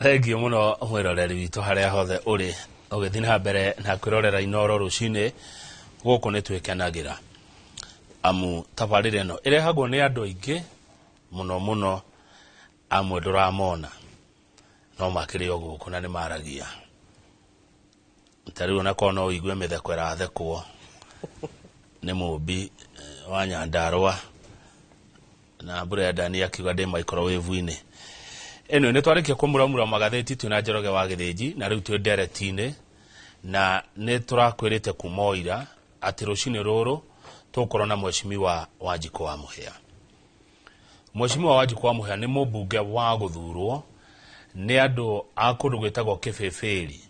Thengio muno mwiroreri witu haria hothe uri ugithina mbere na kwirorera Inoro rucini guku ni twikenagira amu tabarire no irehagwo ni andu aingi muno amwe nduramona no makiri o guku na ni maragia tariu na kono uigue mitheko irathekwo ni mumbi wa Nyandarua na Brenda ni akiuga ndi microwave-ini eno ne twarikia kumuramura magatheti twina Njoroge wa Githiji na riu twi nderetine na ne turakwirite kumoira ati rucini ruru tukorwo na mheshimiwa Wanjiku wa Muhia. Mheshimiwa Wanjiku wa Muhia ni mubunge wa guthurwo ni andu akundu gwitagwo Kibibiri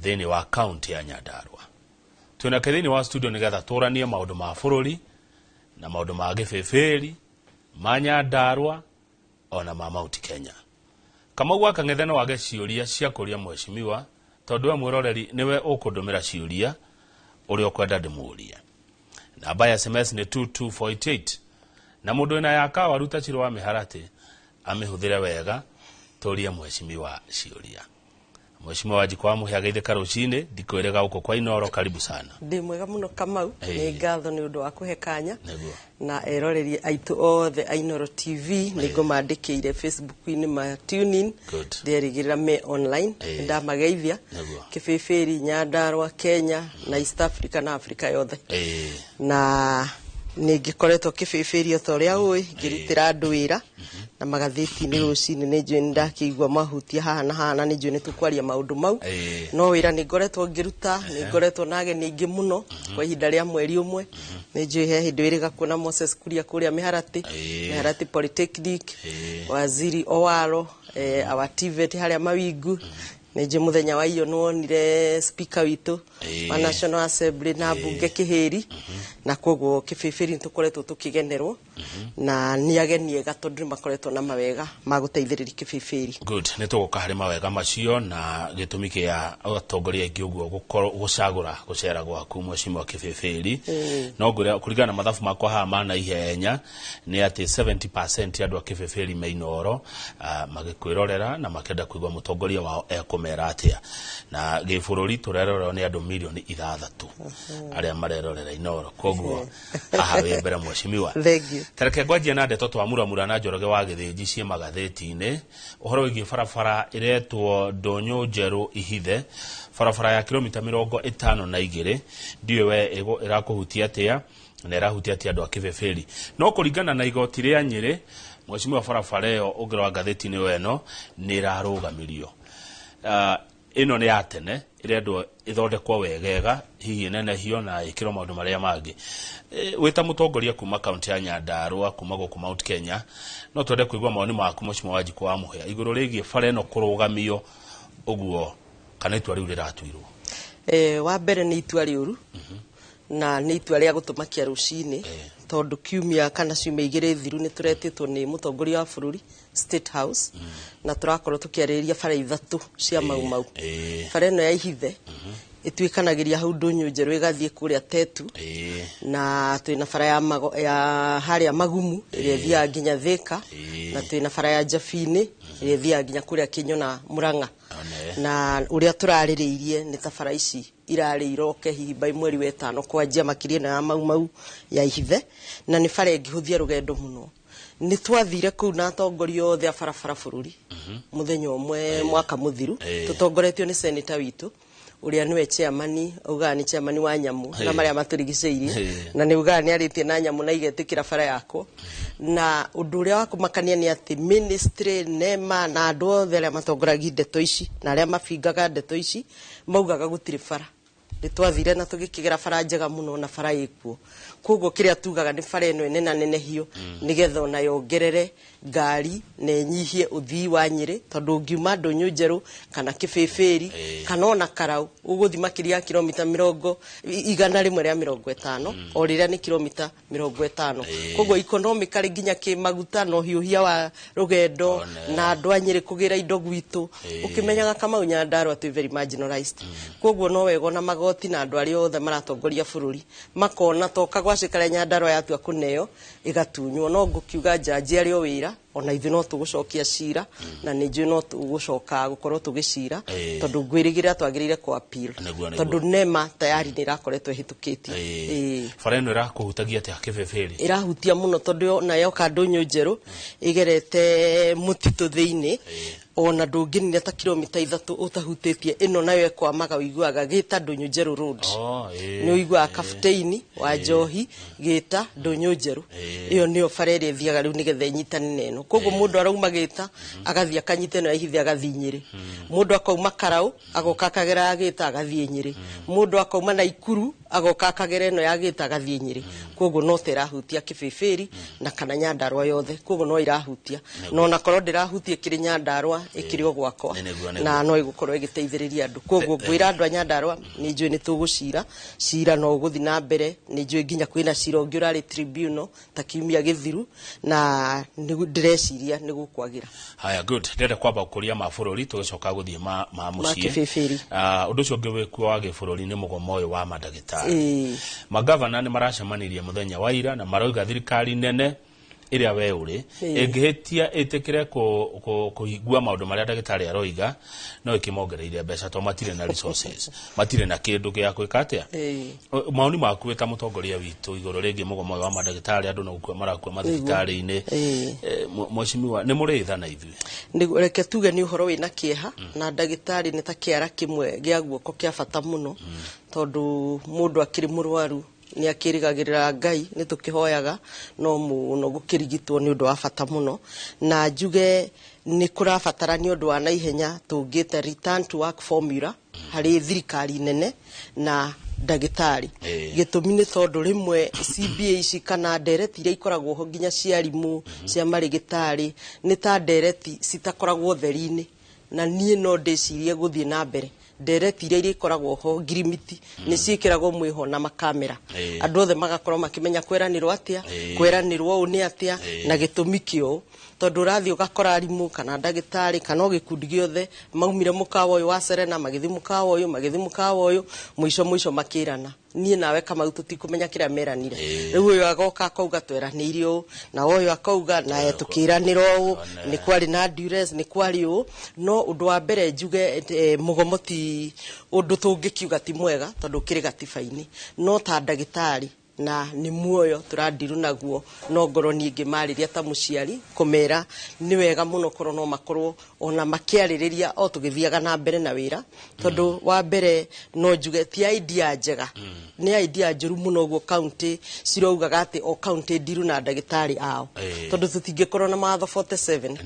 thini wa county ya Nyandarua. Twina kethini wa studio nigetha turanie maundu ma bururi na maundu ma Kibibiri ma Nyandarua ona ma Mount Kenya. Kama gwa kang'etheno wage ciuria cia kuria mheshimiwa tondu wa mwiroreri niwe ukundumira ciuria uri okwenda ndimuria. Namba ya SMS ni 22488 na mundu ina yaka waruta chiro wa miharati amihuthire wega turia mheshimiwa ciuria. Mheshimiwa Wanjiku wa Muhia geithika rucini ndikwirega uko kwa Inoro, karibu sana. Ndi mwega muno Kamau, ni ngatho ni undu wa kuhe kanya na eroreri aitu othe Inoro TV ni ngumandikire Facebook-ini ma tune in nderigirira me online ndamageithia Kibibiri Nyandarua Kenya na East Africa na Africa yothe na ningikoretwo Kibibiri othoria ui ngirutira andu wira na magatheti ni rucini ni njui ndakigwa mahutia hana ni njui ni tukwaria maundu mau no wira ni ngoretwo ngiruta ni ngoretwo nage ni ingi muno kwa ihinda ria mweri umwe ni njui he hindu iriga kuona Moses Kuria kuria Miharati Polytechnic Waziri Owalo awativet haria Mawingu ni njui muthenya wa iyo nuonire speaker witu wa National Assembly na bunge Kihiri na koguo Kibibiri tukoretwo tukigenerwo na ni agenie gatondu makoretwo na mawega maguteithiriria Kibibiri. Good, ni tuguka hari mawega macio na gitumi kia atongoria ingi uguo gucagura gucera gwaku mheshimiwa Kibibiri no kuringana na mathabu makwa haha mana ihenya ni ati 70% andu a Kibibiri me Inoro magikwirorera na makenda kuigwa mutongoria wao ekumera atia na gibururi turerorera ni andu milioni 6 aria marerorera Inoro koguo aha we mbere mheshimiwa. Thank you. Tareke gwajia na ndeto twamuramura na Njoroge wa Githiji cie magatheti-ini uhoro wigi barabara iretwo Ndonyo Njeru Ihithe barabara ya kilomita 52 ndiyo we irakuhutia atia na irahutia atia andu a Kibibiri no kuringana na igoti ria Nyeri mheshimiwa barabara iyo ugira wa gatheti-ini weno ni irarugamirio ino ni atene irendu ithondekwo wegega hihi nene hio na ikiro maundu maria mangi wita mutongoria kuma county ya Nyandarua kuma goku Mount Kenya no twende kuigwa maoni maku mheshimiwa Wanjiku wa Muhia iguru rigie bara ino kurugamio uguo kana itua riu riratwirwo. Wa mbere ni itua riuru na ni itua ria gutumakia rucini tondu kiumia kana ciumia igiri thiru ni turetitwo ni mutongoria wa bururi State House na turakorwo tukiarĩrĩria bara ithatu cia mau bara ino ya Ihithe itwikanagiria hau Ndonyo Njeru igathie kuria Tetu na twina bara ya haria Magumu iria thia nginya Thika na twina bara ya Njabini iria thia nginya kuria Kinyo na Murang'a na uria turarĩrĩirie ni ta bara ici irarĩ iroke hihi by mweri wa 5 kwanjia makiria na mau ya Ihithe na ni bara ingihuthia rugendo muno ni twathire ku na atongoria othe a barabara bururi muthenya umwe mwaka muthiru tutongoretio ni senator witu uria niwe chairman ugani chairman wa Nyamu na maria maturigiceirie na ni ugani aritie na Nyamu na igetikira bara yako na undu uria wa kumakania ni ati ministry nema na andu othe aria matongoragia ndeto ici na aria mabingaga ndeto ici maugaga gutiri bara ni twathire na tugikigera bara njega muno na bara ikuo koguo kiria tugaga ni bara ino nene hio nigetha ona yongerere ngari na nyihie uthii wa Nyeri tondu ngiuma Ndonyo Njeru kana Kibibiri kana ona Karau uguthima kiria kilomita 150 o riria ni kilomita 50 koguo economically nginya kimaguta no hiuhia wa rugendo na andu a Nyeri kugira indo gwitu ukimenyaga kama Nyandarua tu very marginalized koguo no wego na magoti na andu ari othe maratongoria bururi makona toka gwacikara Nyandarua yatua kuneo igatunywo no ngukiuga jaji ari o wira ona ithu no tugucokia cira na ni nju no tugucoka gukorwo tugicira tondu ngwirigira twagirire kwa appeal tondu nema tayari ni rakoretwo hitukitie fareno irakuhutagia ati akibeberi irahutia muno tondu na yo kandunyu njeru igerete mutitu thiini ona ndunginire ta kilomita 3 utahutĩtie ino nayo ekwamaga uiguaga gita Ndunyu Njeru road ni uiguaga kapteini wa njohi gita Ndunyu Njeru iyo niyo farere thiaga riu nigethe nyitane neno koguo mundu arauma gita agathia kanyite no ihithia agathi Nyeri mundu akauma Karau agoka akagera gita agathi Nyeri mundu akauma Naikuru agoka akagera no ya gita agathi Nyeri koguo no terahutia kibeberi na kana Nyandarua yothe koguo no irahutia no na korwo ndirahutie kiri Nyandarua ikirio gwakwa na no igukorwo igiteithiriria andu koguo ngwira andu a Nyandarua ni njui ni tugucira cira no guthi na mbere ni njui nginya kwina cira ungi urari tribunal ta kiumia githiru na ndireciria ni gukwagira haya good ndenda kwamba ukuria mabururi tugicoka guthie ma mucie undu ucio ngiwe kwa wa gibururi ni mugomo uyu wa madagitari magavana ni maracemanirie muthenya wa ira na marauga thirikari nene iria we uri ingihitia itikire kuhingua maundu maria ndagitari aroiga no ikimongereire mbeca to matire na resources matire na kindu gia kwika atia mauni maku weta mutongoria witu iguru ringi mugomo wa madagitari andu no gukua marakua mathitari-ini mweshimiwa ni muritha na ithui ni reke tuge ni uhoro wina kieha na ndagitari ni ta kiara kimwe gia guoko kia bata muno tondu mundu akiri murwaru ni akirigagirira Ngai ni tukihoyaga no muno gukirigitwo ni undu wa bata muno na njuge ni kurabatara ni undu wa naihenya tungite return to work formula hari thirikari nene na ndagitari gitumi ni tondu rimwe CBA ici kana ndereti iria ikoragwo ho nginya ciarimu cia marigitari ni ta ndereti citakoragwo theri-ini na nie no ndicirie guthie na mbere ndereti iria ikoragwo ho ngirimiti ni ciikiragwo mwiho na makamera andu othe magakorwo makimenya kweranirwo atia kweranirwo uni atia na gitumi kio tondu rathi ugakora arimu kana ndagitari kana gikundi giothe maumire mukawa uyu wa Serena magithi mukawa uyu mwisho makirana nie nawe kama tutikumenya kira meranire riu uyu agoka akauga tweranirio na uyu akauga na tukiranirwo ni kwari na duress ni kwari no undu wa mbere njuge mugomoti undu tungikiuga ti mwega tondu kiri gatiba-ini no ta ndagitari na ni muoyo turadiru naguo no ngoro ningi mariria ta muciari kumera ni wega muno korwo no makorwo ona makiaririria o tugithiaga na mbere na wira tondu wa mbere no njuge ti idea njega ni idea njuru muno guo county cirougaga ati o county ndiru na ndagitari ao tondu tutingikorwo na matho 47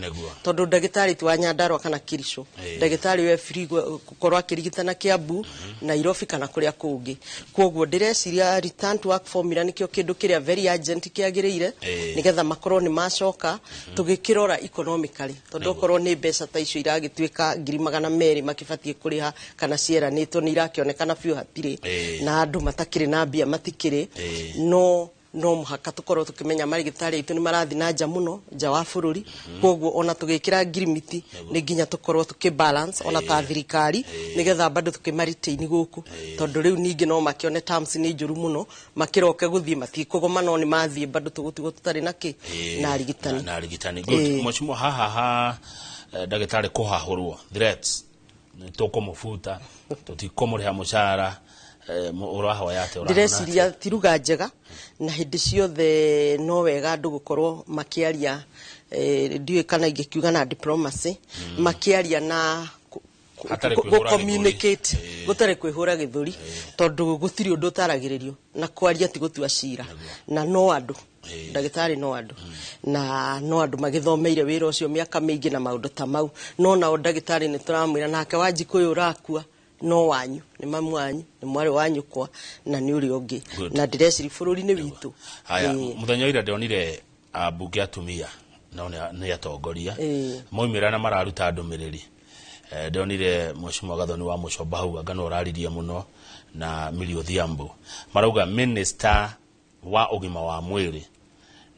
tondu ndagitari tu wa Nyandarua kana Kirisho ndagitari we free gukorwo akirigitana Kiambu Nairobi kana kuria kungi koguo ndireciria return to work formula nikio kindu kiria very urgent kiagirire nigetha makorwo ni macoka tugikirora economically tondu korwo ni mbeca ta icio iragituika 200,000 makibatie kuriha kana cieranitwo ni irakionekana biu hatire na andu matakiri na mbia matikiri no muhaka tukorwo tukimenya marigitari itu ni marathi na nja muno nja wa bururi koguo ona tugikira ngirimiti ni nginya tukorwo tukibalance ona ta thirikari nigetha bado tukimariteini guku tondu riu ningi no makione terms ni njuru muno makiroke guthie matikugoma no ni mathie bado tugutigo tutari naki na arigitani good mochimo haha ndagitari kuhahurwo threats tukumufuta tutikomuriha mucara uraho yate ndireciria tiruga njega na hindi ciothe no wega andu gukorwo makiaria ndiwe kana ingikiuga na diplomacy makiaria na communicate gutare kwihura githuri tondu gutiri undu taragiririo na kwaria ti gutua cira na no andu ndagitari no andu na no andu magithomeire wira ucio miaka mingi na maundu ta mau no na ndagitari ni turamwira nake Wanjikuyu urakua no wanyu ni mamu wanyu ni mwari wanyu kwa na ni uri ungi na ndireciria bururi-ini witu haya muthenya ira ndionire ambunge atumia no ni atongoria moimira na mararuta ndumiriri ndionire Mheshimiwa Gathoni wa Mucomba hau ngano uraririe muno na Millie Odhiambo marauga minister wa ugima wa mwiri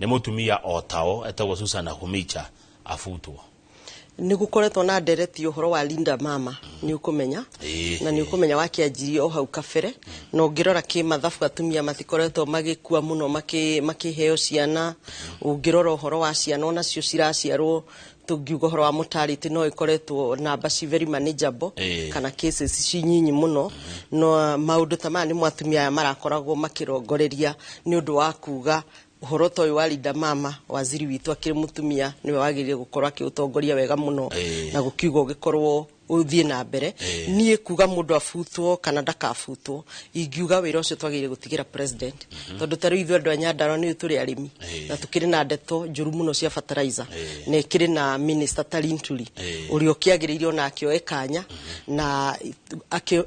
ni mutumia otao etagwo Susan Nakhumicha afutwo nĩ gũkoretwo na ndereti ũhoro wa Linda Mama nĩ ũkũmenya na nĩ ũkũmenya wakĩanjirie o hau kabere na ũngĩrora kĩmathabu atumia matikoretwo magĩkua mũno makĩheo ciana ũngĩrora ũhoro wa ciana onacio ciraciarwo tungiuga ũhoro wa mortality no ikoretwo namba ci very manageable kana cases ci nyinyi mũno no maũndũ ta maya nĩ mwatumia aya marakoragwo makĩrongoreria nĩ ũndũ wa kuga ũhoro toyo wa Linda Mama waziri witũ akĩrĩ mutumia niwe wagĩrĩire gũkorwo akĩũtongoria wega mũno na gũkiuga ũgĩkorwo uthie na mbere nie kuga mundu afutwo kana ndakafutwo ingiuga wira ucio twagire gutigira president tondu tari ithu andu anyandaro ni turi arimi na tukiri na ndeto njuru muno cia fertilizer na ikiri na minister Talintuli uri okiagiririo na akioe kanya na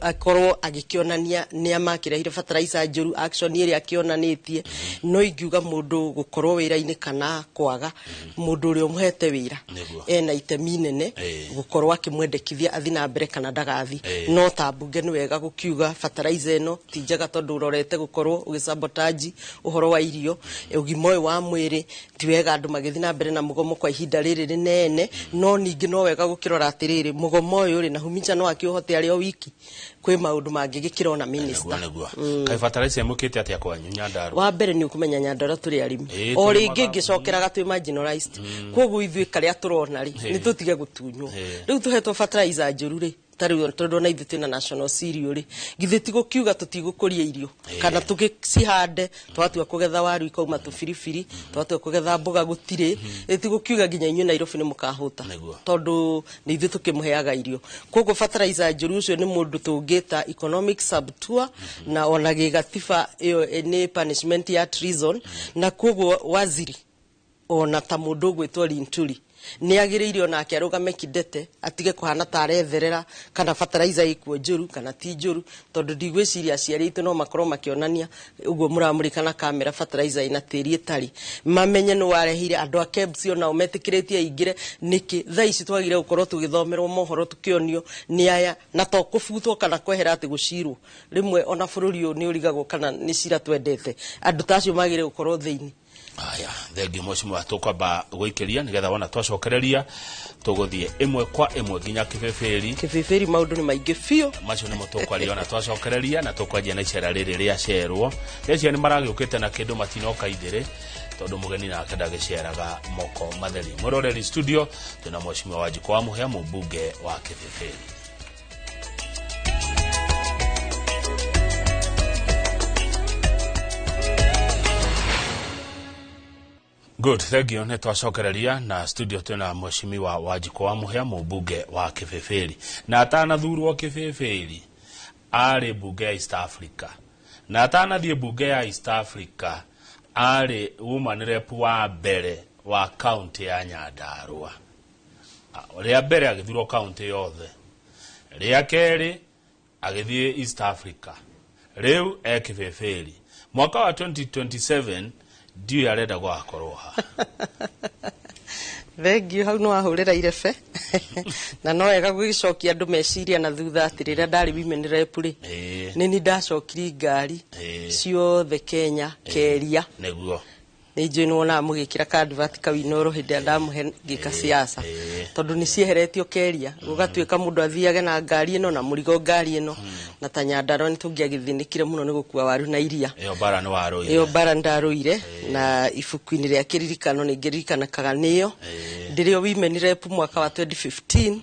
akorwo agikionania ni amakirehire fertilizer njuru action iri akionanitie no ingiuga mundu gukorwo wira-ini kana kwaga mundu uri umuhete wira ena itemi nene gukorwo akimwendekithia athina mbere kana ndagathi no tambunge ni wega gukiuga fertilizer eno tinjaga tondu urorete gukorwo ugisabotage uhoro wa irio ugimo wa mwiri ti wega andu magithina mbere na mugomo kwa ihinda riri rinene no ningi no wega gukirora atiriri mugomo uyu ri na humicha no akiuhote ari o wiki kwe maundu mangi gikiro na minister kai fertilizer mukite atia kwanyu Nyandarua wa mbere ni ukumenya Nyandarua turi arimi o ringi ngicokeraga twi marginalized koguo ithui karia turona ri ni tutige gutunywo riu tuhetwo fertilizer njuru ri tari tondu na ithu twina national cereal ri githiti gukiuga tutigukuria irio kana tugicihande twatua kugetha waru ikauma tubiribiri twatua kugetha mboga gutire tigukiuga ginya inyu Nairobi ni mukahuta tondu ni ithu tukimuheaga irio koguo fertilizer njuru ucio ni mundu tungita economic subtour na ona gigatiba iyo ni punishment ya treason na koguo waziri ona ta mundu gwitwo Linturi ni agiririo na akiarugame kidete atige kuhana taretherera kana fertilizer ikuo njuru kana ti njuru tondu ndigwiciria aciaritu no makorwo makionania uguo muramurika na kamera fertilizer ina tiri etari mamenye no warehire andu a KEBS ona umetikiritie ingire niki tha ici twagire gukorwo tugithomerwo mohoro tukionio ni aya na to kubutwo kana kwehera ati gucirwo rimwe ona bururi uyu ni urigagwo kana ni cira twendete andu tacio magire gukorwo theini aya thegi mheshimiwa atukwamba guikiria nigetha wona twacokereria tuguthie imwe kwa imwe ginya kibeferi maundu ni maingi fio macio ni mutukwaria ona twacokereria na tukwanjia na icera riri ria cerwo eci ni maragiukite na kindu matinoka ithire tondu mugeni nake ndagiceraga moko matheri muroreri studio tuna mheshimiwa Wanjiku wa Muhia mbunge wa Kibeferi. Good, thank you. Netwacokereria na studio tuna mheshimiwa Wanjiku wa Muhia mbunge wa Kibeferi. Na atanathurwo Kibeferi ari mbunge ya East Africa. Na atanathie mbunge ya East Africa ari woman rep wa mbere wa county ya Nyandarua. Ria mbere agithurwo county yothe. Ria keri agithie East Africa. Riu Kibeferi. Mwaka wa 2027 ndiyo yarenda gwakorwo ha thengio hau no ahurira irebe na no ega gugicokia andu meciria na thutha atirira ndari women rep ri ni ndacokiri ngari ciothe Kenya keria neguo ni njini wona mugikira kadvat kawinoro hindi ndamuhe ngika siasa tondu ni cieheretio keria gugatuika mundu athiage na ngari ino na murigo ngari ino na Tanyandaro ni tungiagithinikire muno ni gukua waru na iria iyo bara ndaruire na ifuku-ini ria kiririkano ni ngiririkana kaganiyo ndirio women rep mwaka wa 2015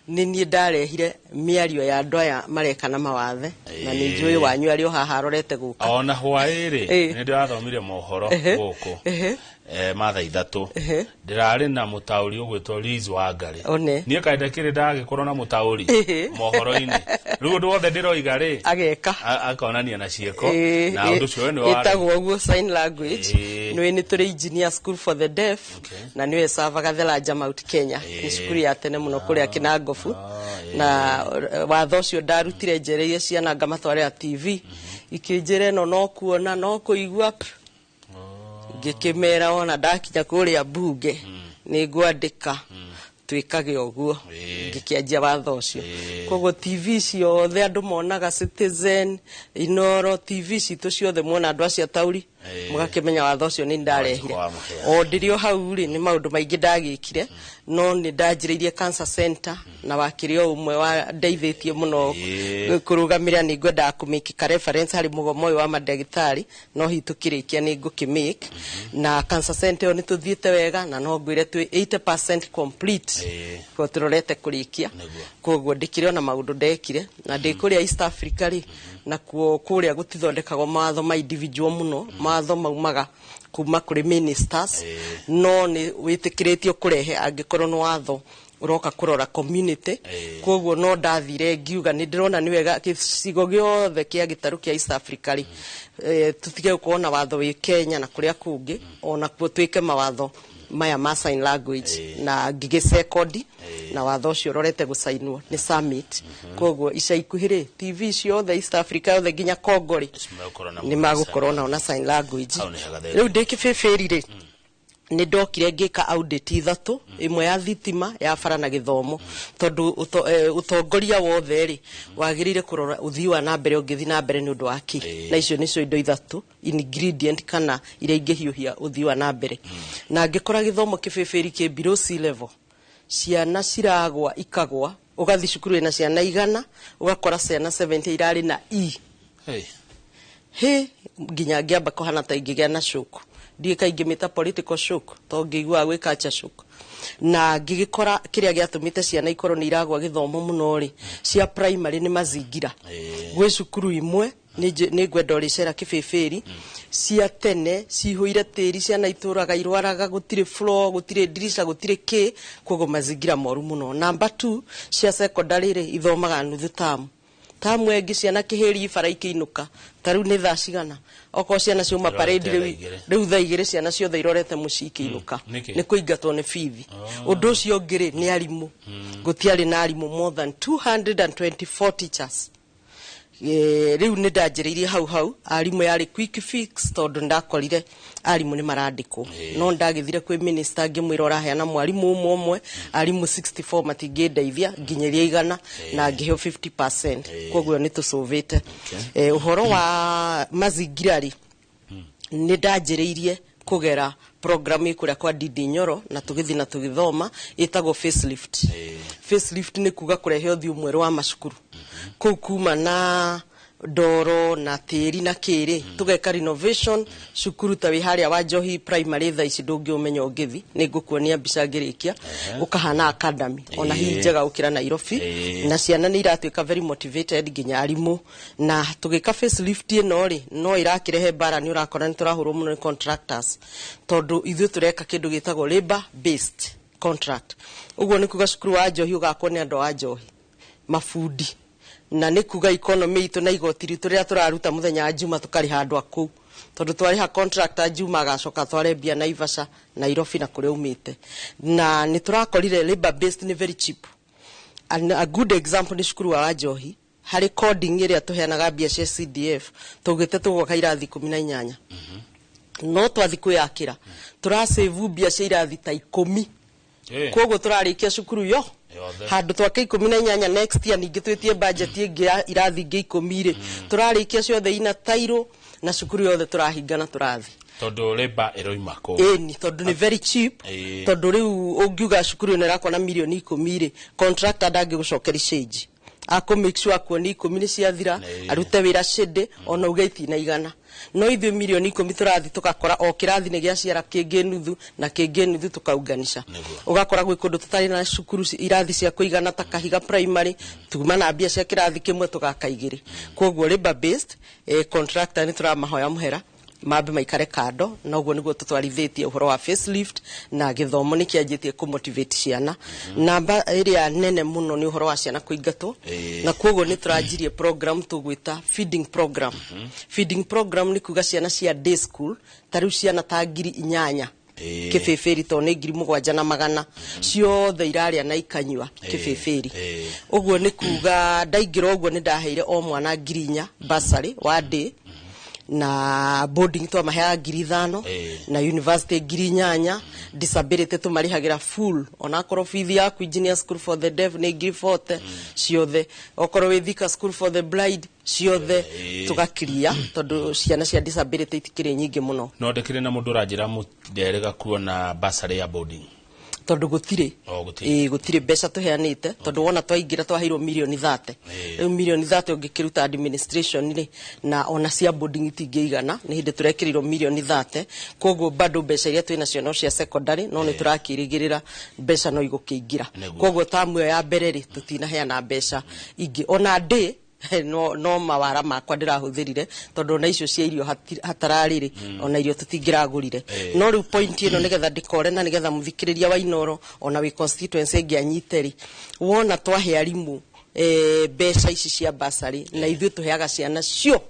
nini ndarehire miario ya andu aya marekana mawathe na ni njui wanyu ari o haha arorete guka ona hwairi ni ndirathomire mohoro guku matha ithatu ndirari na mutauri ugwitwo Liz Wangari nie kaida kiri ndagikorwo na mutauri mohoro-ini riu ndu wothe ndiroiga ri ageka akonania na cieko na undu cio ni wa etagwo guo sign language ni turi engineer school for the deaf na niwe savaga Thelaja Mount Kenya ni cukuru ya tene muno kuria Kinangofu na watho cio ndarutire njereire ciana ngamatwara TV ikinjire no kuona no kuigua ngikimera ona ndakinya kuria mbunge ni ngwandika twikage uguo ngĩkĩanjia watho ũcio koguo TV ciothe andũ monaga Citizen Inoro TV citũ ciothe muona andũ acio tauri mugakĩmenya watho ũcio nĩ ndarehire o ndirio hau rĩ nĩ maũndũ maingĩ ndagĩkire no nĩ ndanjĩrĩirie cancer center na wakĩrĩ o ũmwe wa ndeithĩtie mũno kũrũgamĩrĩra nĩ ngwendaga kũmĩkĩka reference harĩ mũgomo ũyũ wa mandagĩtarĩ no hitũkĩrĩkia nĩ ngũkĩmĩka na cancer center nĩ tũthiĩte wega na no ngwĩre twĩ 80% complete ko tũrorete kũrĩkia koguo ndĩkĩrĩ ona maũndũ ndekire na ndĩkũrĩa East Africa rĩ na kũrĩa gũtithondekagwo mawatho ma individual mũno mawatho maumaga kuma kũrĩ ministers no nĩ wĩtĩkĩrĩtio kũrehe angĩkorwo nĩ watho uroka kũrora community koguo no ndathire ngiuga nĩ ndĩrona nĩ wega gĩcigo gĩothe kĩa gĩtarũ kĩa East Africa rĩ tutige gũkorwo na watho wĩ Kenya na kũrĩa kũngĩ ona kuo twĩke mawatho maya ma sign language na ngigĩcekodi na watho ũcio rorete gũsainwo nĩ summit koguo ica ikuhĩ TV ciothe East Africa yothe nginya Congo nĩ magũkorwo na sign language rĩu ndĩkĩbĩbĩri rĩ nĩ ndokire ngĩka audit ithatũ ĩmwe ya thitima ya bara na gĩthomo tondũ ũtongoria wothe rĩ wagĩrĩire kũrora ũthii wa na mbere ũngĩthi na mbere nĩ ũndũ wa kĩ na icio nĩcio indo ithatũ ingredient kana iria ingĩhiũhia ũthii wa na mbere na ngĩkora gĩthomo kĩbĩbĩri kĩ below sea level ciana ciragwa ikagwa ugathi cukuru ina ciana 100 ugakora ciana 70 irari na nginya ngĩamba kuhana ta ingĩgĩa na shock ndika ingĩmĩta political shock to ngĩigua gwĩ culture shock na ngĩgĩkora kĩrĩa gĩatũmĩte ciana ikorwo nĩ iragwa gĩthomo mũno rĩ cia primary nĩ mazingira gwĩ cukuru imwe nĩ ngwenda ũrĩcera kĩbĩbĩri cia tene cihũire tĩri ciana itũraga irwaraga gũtirĩ floor gũtirĩ dirisha gũtirĩ kĩ koguo mazingira moru mũno number 2 cia secondary rĩ ithomaga nuthu tamu ĩngĩ ciana kĩhĩri ibara ikĩinũka tarĩu nĩ thaa cigana oko ciana ciuma parade rĩu thaa igĩrĩ ciana ciothe irorete mũciĩ ikĩinũka nĩ kũingatwo nĩ bithi ũndũ ũcio ũngĩ nĩ arimũ gũtiarĩ na arimũ more than 224 teachers rĩu nĩ ndanjĩrĩirie hau arimũ yarĩ quick fix tondũ ndakorire arimũ nĩ marandĩkwo no ndagĩthire kwĩ minister ngĩmwĩra ũraheana mwarimũ ũmwe arimũ 64 matingĩndeithia nginyaria 100 na ngĩheo 50% koguo nĩ tũcũvĩte ũhoro wa mazingira rĩ nĩ ndanjĩrĩirie kũgera program ĩkũrĩa kwa Ndindi Nyoro na tũgĩthi na tũgĩthoma ĩtagwo facelift facelift nĩ kuga kũrehe ũthiũ mwerũ wa macukuru kũu kuma na ndoro na tĩri na kĩrĩ tũgeka renovation cukuru ta wĩ harĩa wa Njohi primary tha ici ndũngĩũmenya ũngĩthi nĩ ngũkuonia mbica ngĩrĩkia ũkahana academy ona hihi njega gũkĩra Nairobi na ciana nĩ iratuĩka very motivated nginya arimũ na tũgĩka facelift ĩno rĩ no irakĩrehe bara nĩ ũrakora nĩ tũrahũrwo mũno nĩ contractors tondũ ithuĩ tũreka kĩndũ gĩtagwo labor based contract ũguo nĩ kuga cukuru wa Njohi ũgakwo nĩ andũ a Njohi mafundi na nĩ kuga economy itũ na igoti ritũ rĩrĩa tũraruta mũthenya wa Juma tũkarĩha andũ akũu tondũ twarĩha contractor Juma agacoka twarembia Naivasha Nairobi na kũrĩa umĩte na nĩ tũrakorire labor based nĩ very cheap and a good example nĩ cukuru wa Njohi harĩ coding ĩrĩa tũheanaga mbia cia CDF tũgĩte tũgwaka irathi 18 no twathi kwĩyakĩra tũrasave mbia cia irathi ta 10 koguo tũrarĩkia cukuru yo handũ twake 18 next year ningĩ twĩtie budget ĩngĩ irathi ingĩ 10 rĩ tũrarĩkia ciothe ina tairo na cukuru yothe tũrahingana tũrathi tondũ labor ĩroima kũ ni tondũ nĩ very cheap tondũ rĩu ũngiuga cukuru ĩno ĩrakona milioni 10 rĩ contractor ndangĩgũcokeri change ako make sure kuoni 10 nĩ ciathira arute wĩra cede ona ugeiti na 100 no ithuĩ milioni 10 tũrathi tũgakora o kĩrathi nĩ gĩa ciara kĩngĩ nuthu na kĩngĩ nuthu tũkaunganisha ũgakora gwĩ kũndũ tũtarĩ na cukuru irathi cia kũigana ta Kahiga primary tuma na mbia cia kĩrathi kĩmwe tũgakaigĩrĩ koguo labor based contractor nĩ tũramahoya mũhera mambe maikare kando na ũguo nĩguo tũtwarithĩtie ũhoro wa facelift na gĩthomo nĩ kĩanjĩtie kũmotivate ciana namba ĩrĩa nene mũno nĩ ũhoro wa ciana kũingatwo na koguo nĩ tũranjirie program tũgwĩta feeding program feeding program nĩ kuga ciana cia day school tarĩu ciana ta 8,000 kĩbĩbĩri to nĩ 7,100 ciothe irarĩa na ikanyua kĩbĩbĩri ũguo nĩ kuga ndaingĩra ũguo nĩ ndaheire o mwana 4,000 bursary wa day na boarding twamaheaga 5,000 na university 8,000 disability tumarihagira full onakorwo fees yaku engineer school for the deaf ni 40 ciothe okorwo wi Thika school for the blind ciothe tugakiria tondu ciana cia disability itikire nyingi muno no ndekire na mundu ranjira muderega kuona bursary ya boarding tondu gutire gutire mbeca tuheanite tondu wona twaingira twaheirwo milioni 30 riu milioni 30 ungikiruta administration ri na ona cia boarding itingĩigana ni hindi turekirirwo milioni 30 koguo bado mbeca iria twina cio no cia secondary no ni turakirigirira mbeca no igukĩingira koguo tamu ya mbere ri tutinaheana mbeca ingi ona ndi no mawara makwa ndirahuthirire tondu na icio cia irio hatarariri ona irio tutingiragurire no riu point ino nigetha ndikore na nigetha muthikiriria wa Inoro ona wi constituency ngianyiteri wona twahe arimu mbeca ici cia bursary na ithuĩ tuheaga ciana cio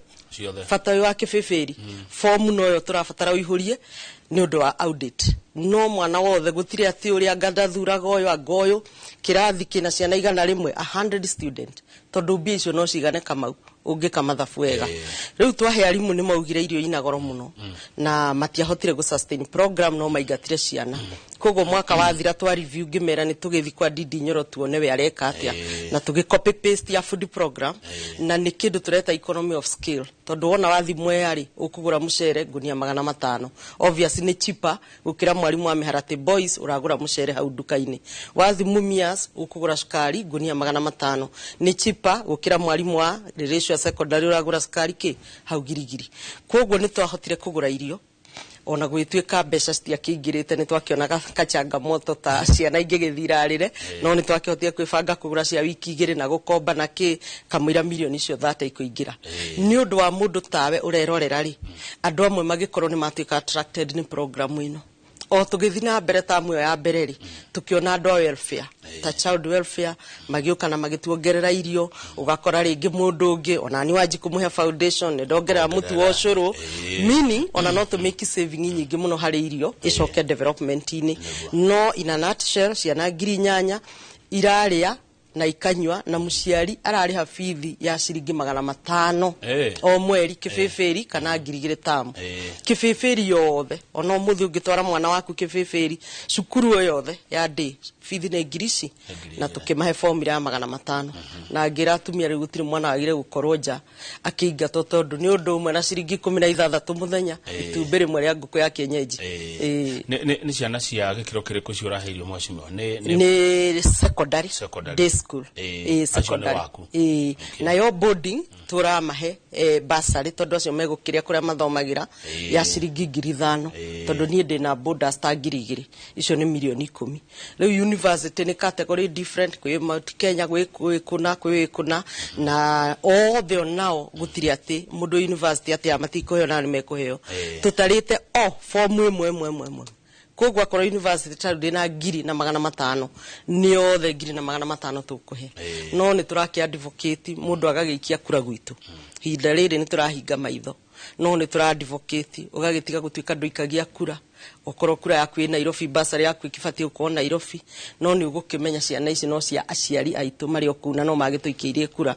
fata wa kibibiri form no yo turabatara uihurie ni undu wa audit no mwana wothe gutire ati uria ngathathuraga uyu angoyo kirathi kina ciana igana rimwe 100 student tondu mbia icio no cigane Kamau ungika mathabu wega riu twahe arimu ni maugire irio ina goro muno na matiahotire gu sustain program no maigatire ciana kogo mwaka wathira twa review ngimera ni tugithi kwa Didi Nyoro tuone we areka atia na tugi copy paste ya food program na ni kindu tureta economy of scale tondu wona wathi mweyari ukugura mucere gunia 500 obviously ni cheaper ukira mwarimu wa Miharati Boys uragura mucere hau dukaini wathi Mumias ukugura sukari gunia 500 ni cheaper ukira mwarimu wa Ratio secondary uragura sukari ki hau girigiri koguo ni twahotire kugura irio ona gwituika mbeca citiakingirite ni twakionaga kachanga moto ta ciana ingigithirarire no ni twakihotire kwibanga kugura cia wiki igiri na gukomba na ki kamwira milioni icio 30 ikuingira ni undu wa mundu tawe urerorera ri andu amwe magikorwo ni matuika attracted ni program ino o tugithi na mbere tamu ya mbere ri tukiona andu welfare ta child welfare magiuka na magituongerera irio ugakora ringi mundu ungi ona ni waji kumuhe foundation ne ndongerera mutu wa ucuru meaning ona no to make saving nyingi muno hari irio icoke development ini no in a nutshell ciana ngirinyanya iraria na ikanywa na muciari arariha fithi ya ciringi 500 o mweri kibibiri kana ngirigire tamu kibibiri yothe ona umuthi ungitwara mwana waku kibibiri cukuru yothe ya day fithi na ngirici na tukimahe formula ya 500 na ngira atumia riu gutire mwana wagire gukorwo nja akiingatwo tondu ni undu umwe na ciringi 16 muthenya itumbere mwe ya nguku ya kienyeji ni ciana cia gikiro kiriku cio uraheirio mwacimwa ni secondary day school secondary na yo boarding turamahe bursary tondu acio megukiria kuria mathomagira ya ciringi 5,000 tondu nie ndina boarders ta 2,000 icio ni milioni 10 riu university ni category different kwi Mount Kenya kwi kuna na othe onao gutiri ati mundu university ati amatiko na ni mekuheo tutarite form imwe kogwa kora university taru na 2,500 ni othe 2,500 tukuhe no ni turaki advocate mundu agagiikia kura gwitu hinda riri ni turahinga maitho no ni tura advocate ugagitiga gutuika nduikagia kura okoro kura yaku ina Nairobi bursary yaku ikibati uko Nairobi no ni ugukimenya ciana ici no cia aciari aitu mari okuna no magituikirie kura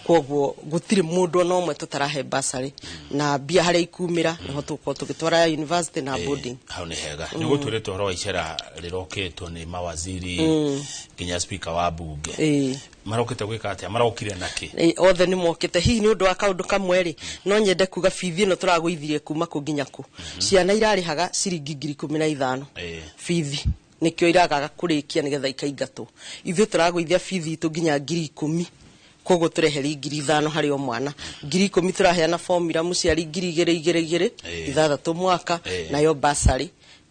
kogwo gutiri mundu no mwe tutarahe bursary na bia hari ikumira no tuko tugitwara university na boarding hau ni hega ni guturetwo horo icera riroketwo ni mawaziri kinya speaker wa bunge marokete gwika atia marokire naki othe ni mokete hi ni undu wa kaundu kamweri no nyende kuga fithi no turaguithirie kuma kuginya ku ciana irarihaga ciringi 15,000 fithi nikyo iragaga kurikia nigetha ikaingatwo ithu turaguithia fithi tu ginya 10,000 kogo tureheri 5,000 hari o mwana 10,000 turaheana formula muciari 2,200 ithathatũ mwaka na yo bursary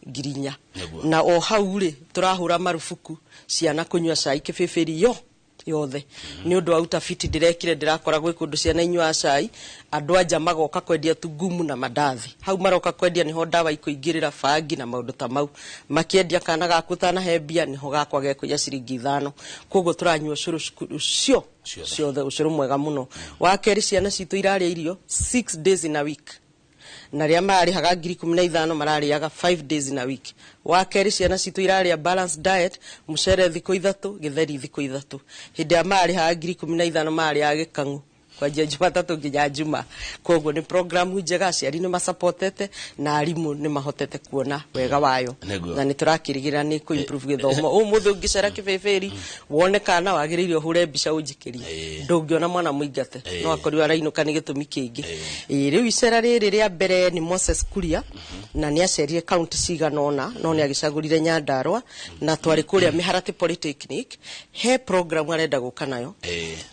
ngirinya na o hau ri turahura marufuku ciana kunywa cai kibibiri yothe ni undu wa utafiti ndirekire ndirakora gwe kundu ciana inywa cai andu anja magoka kwendia tugumu na mandathi hau maroka kwendia niho ndawa ikuingirira fangi na maundu ta mau makiendia kana gakutana hebia niho gakwa gekuya ciringi 5 kogo turanywa curu cio ciothe ucuru mwega muno wa keri ciana citu iraria irio 6 days in a week na ria mari haga 15,000 marariaga 5 days in a week wa keri ciana citu iraria balanced diet mucere thiko 3 githeri thiko 3 hindi ya mari haga 15,000 mari ya gikangu kwanjia Jumatatu nginya Juma. Koguo ni program njega, aciari ni masupportete na arimu ni mahotete kuona wega wayo, na ni turakirigirira ni ku improve githomo. Umuthi ungicera Kibeberi wone kana wagiririo hure mbica unjikirie ndungiona mwana muingate no akori arainuka ni gitumi kingi. Riu icera riri ria mbere ni Moses Kuria na ni acerie county ciganona no ni agicagurire Nyandarua na twari kuria Miharati Polytechnic. He program arenda guka nayo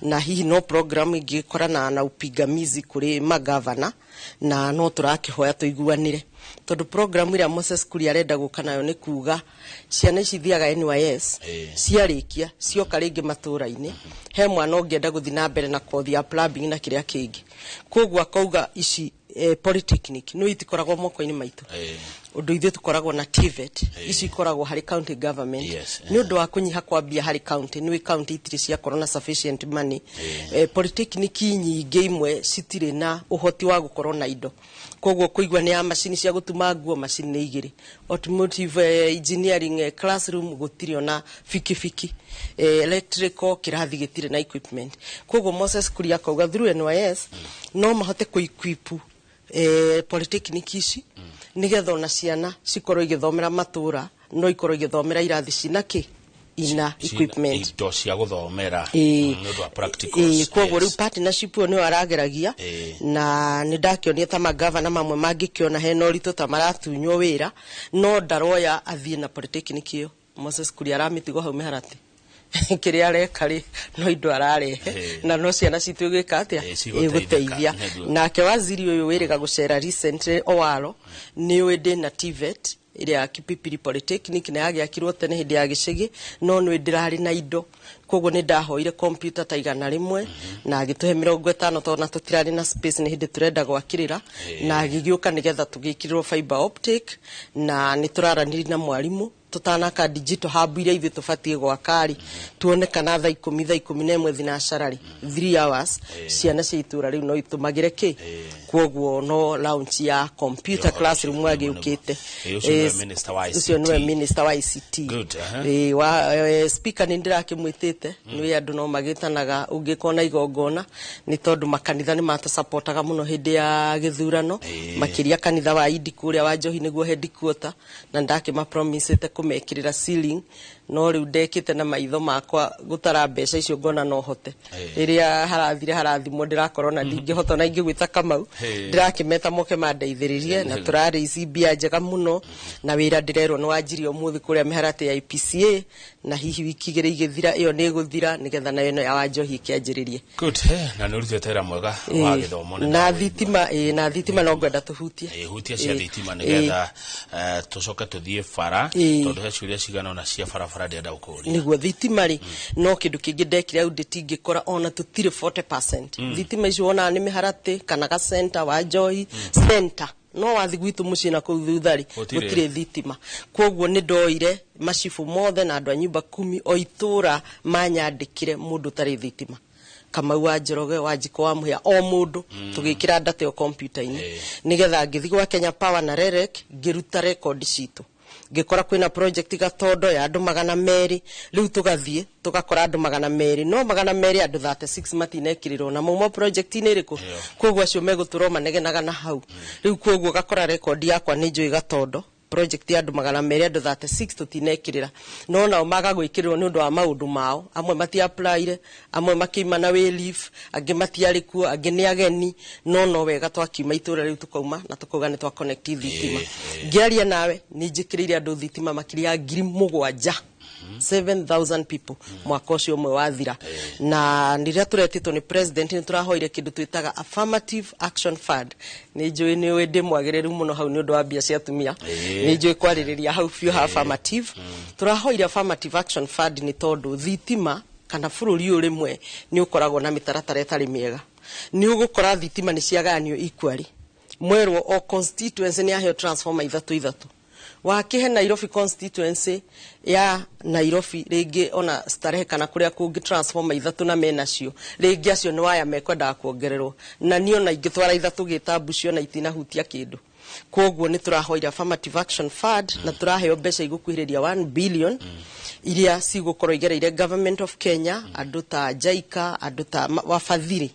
na hihi no program ingikorana na upigamizi kuri magavana na no turakihoya tuiguanire tondu program ira Moses Kuria arenda guka nayo ni kuga ciana ici thiaga NYS ciarikia cioka ringi matura-ini he mwana ungienda guthi na mbere na kothi ya plumbing na kiria kingi. Koguo akauga ici Polytechnic no itikoragwo moko-ini maitu undu ithu tukoragwo na TVET ici ikoragwo hari county government ni undu wa kunyiha kwambia hari county ni county itiri cia corona sufficient money. Polytechnic nyingi imwe citire na uhoti wa gukorwo na indo, koguo kuigwa ni ya macini cia gutuma nguo macini ni igiri, automotive engineering classroom gutiri ona fiki electrical kirathi gitire na equipment. Koguo Moses Kuria kauga through NYS no mahote kuequip Polytechnic ici nigetha ona ciana cikorwo igithomera matura no ikorwo igithomera irathi cinaki ina equipment indo cia guthomera ndu wa practicals. Koguo riu partnership ni arageragia na ni ndakionia ta magavana mamwe mangikiona hena uritu ta maratunywo wira no ndaroya athie na Polytechnic iyo. Moses Kuria aramitigo hau Miharati kiria areka ri no indo ararehe na no ciana citu igika atia iguteithia. Nake waziri uyu wiriga gucera recently Owalo ni wende na TVET iria Kipipiri Polytechnic na yagiakirwo tene hindi ya gicigi no ni ndirari na indo. Koguo ni ndahoire computer ta igana rimwe na agituhe 50 tona tutirari na space ni hindi turenda gwakirira na agigiuka nigetha tugikiriro fiber optic na ni turaraniri na mwarimu tutanaka digital hub iria ithu tubatie gwakari tuone kana thaa 10 thinacarari 3 hours ciana cia itura riu no itumagire ki. Koguo no launch ya computer classroom agiukite ucio niwe minister wa ICT. Speaker ni ndirakimwitite ni andu no magitanaga ungikona igongona ni tondu makanitha ni mata supportaga muno hindi ya githurano makiria kanitha wa Idi kuria wa Njohi niguo headquarter na ndakima promisete kumekirira ceiling no riu ndekite na maitho makwa gutara mbeca icio ngona no hote riria harathimo ndirakorwo na ndingihota na ingigwita Kamau ndirakimeta moke mandeithiririe na turari ici mbia njega muno na wira ndirerwo ni wanjiri umuthi kuria Miharati ya IPCA na hihi wiki igiri igithira iyo ni guthira nigetha na ino ya wa Njohi kianjiririe. Good. Na nurithio tera mwega wa githomo na thitima no ngwenda tuhutie hutia cia thitima nigetha tucoke tuthie bara tondu he ciuria cigana na cia bara ndenda ukuri niguo thitima ri no kindu kingi ndekire audit ingikora ona tutire 40%. Thitima icio ona ni Miharati kana ga center wa Njohi center no wathi gwitu muci na kuu thuthari gutire thitima. Koguo ni ndoire macifu mothe na andu a nyumba 10 o itura manyandikire mundu tari thitima. Kamau wa Njoroge wa Njiko wa Muhia o mundu tugikira data yo computer ini nigetha ngithi gwa Kenya Power na REREC ngiruta record citu ngikora kwina project Gatondo ya andu 200 riu tugathie tugakora andu 200 no 200 andu 36 matinekirirwo na mumo project ini iriku. Koguo acio meguturoma negenaga na hau riu koguo gakora record yakwa ni Njui Gatondo project ya andu 200 andu 36 tutinekirira no nao magagwikirirwo ni undu wa maundu mao amwe mati applyire amwe makima na we leave angi matiari kuo angi ni ageni no wega twakiuma itura riu tukauma na tukuga ni twa connect thitima ngiaria nawe ni njikirire andu thitima makiria 7,000 7,000 people mwaka ucio umwe wathira na ndiria turetitwo ni president ni turahoire kindu twitaga affirmative action fund. Ni njui ni wende mwagiriru muno hau ni undu wa bia cia tumia ni njui kwaririria hau fio affirmative turahoire affirmative action fund ni tondu thitima kana bururi urimwe ni ukoragwo na mitaratara etari miega ni ugukora thitima ni ciaganio equally mwerwo o constituency ni aheo transformer ithatu wakihe Nairobi constituency ya Nairobi ringi ona starehe kana kuria kungi transformer ithatu na menacio ringi acio ni waya mekwenda kuongererwo na niyo na ingitwara ithatu gitambu cio na itinahutia kindu. Koguo ni turahoira affirmative action fund na turaheo mbeca igukuhiriria 1 billion iria cigukorwo igereire government of Kenya andu ta Jaika andu ta wafadhili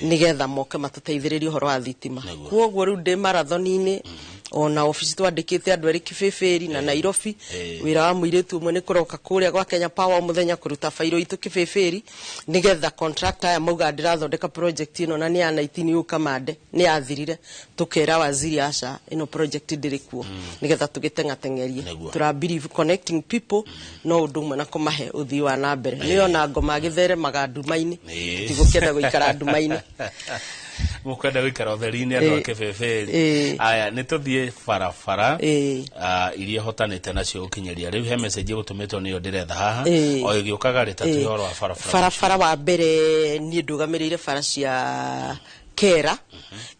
nigetha moke matuteithĩrĩrie uhoro wa thitima kwoguo riu ndi marathoni-ini ona ofisi twandikite andu eri Kibibiri na Nairobi wira wa muiritu umwe ni kuroka kuria gwa Kenya Power muthenya kuruta fairo itu Kibibiri nigetha contractor ya mauga ndirathondeka project ino na ni ya 19 ukamande ni yathirire tukera waziri aca ino project ndirikuo nigetha tugitengatengerie tura believe connecting people no ndumwe na kumahe uthii wa na mbere ni ona ngoma githere magandumaini tigukenda guikara ndumaini mukwenda guikara utheri-ini andu a Kibibiri aya nituthie barabara iria hotanite nacio gukinyeria riu he message gutumitwo niyo ndiretha haha o igiukaga ritatu yoro wa barabara wa mbere ni ndugamirire bara cia Kera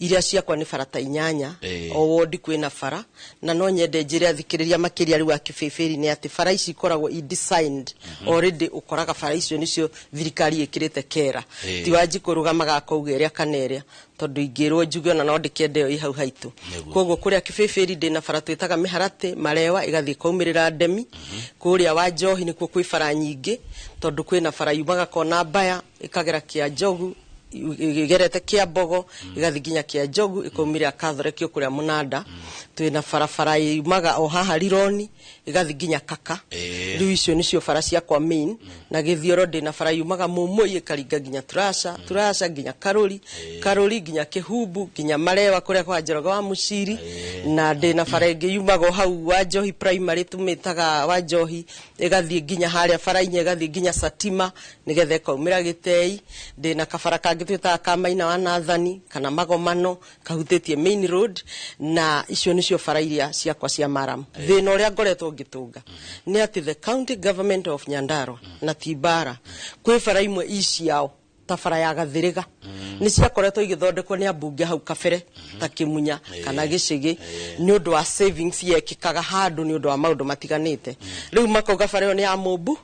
iria ciakwa ni barata 8 o wodi kwina bara na no nyende njire athikiriria makiria riu a Kibibiri ni ati bara ici ikoragwo designed already ukoraga bara icio nicio thirikari ikirite Kera ti waji kurugamaga kouga iria kaneria tondu ingirwo njuge na no ndikende yo ihau haitu koguo kuria Kibibiri ndina bara twitaga Miharati Marewa igathie kaumirira Ndemi kuria wa Njohi nikuo kwi bara nyingi tondu kwina bara yumaga kona Mbaya ikagera kia Njogu igerete kia Mbogo igathi ginya kia Njogu ikoumira Kathorekio kuria Munanda twina barabara yumaga o haha Rironi igathi ginya Kaka riu icio nicio bara cia kwa main na Githioro ndina bara yumaga Mumui ikaringa ginya Turasha ginya Karuri ginya Kihumbu ginya Marewa kuria kwa Njoroge wa Muciri na ndina bara ingi yumaga hau wa Njohi primary tumitaga wa Njohi igathi ginya haria bara-inye igathi ginya Satima nigetha ikaumira Gitei ndina kabara kangi twitaga Kamaina wa Nathani kana Magomano kahutitie main road na icio nicio bara iria ciakwa cia Maram thina uria ngoretwo ngitunga ni ati the county government of Nyandarua na Tibara kwi bara imwe iciao ta bara ya Gathiriga ni ciakoretwo igithondekwo ni ambunge hau kabere ta Kimunya kana Gicigi ni undu wa savings yekikaga handu ni undu wa maundu matiganite riu makauga bara yo ni ya Mumbu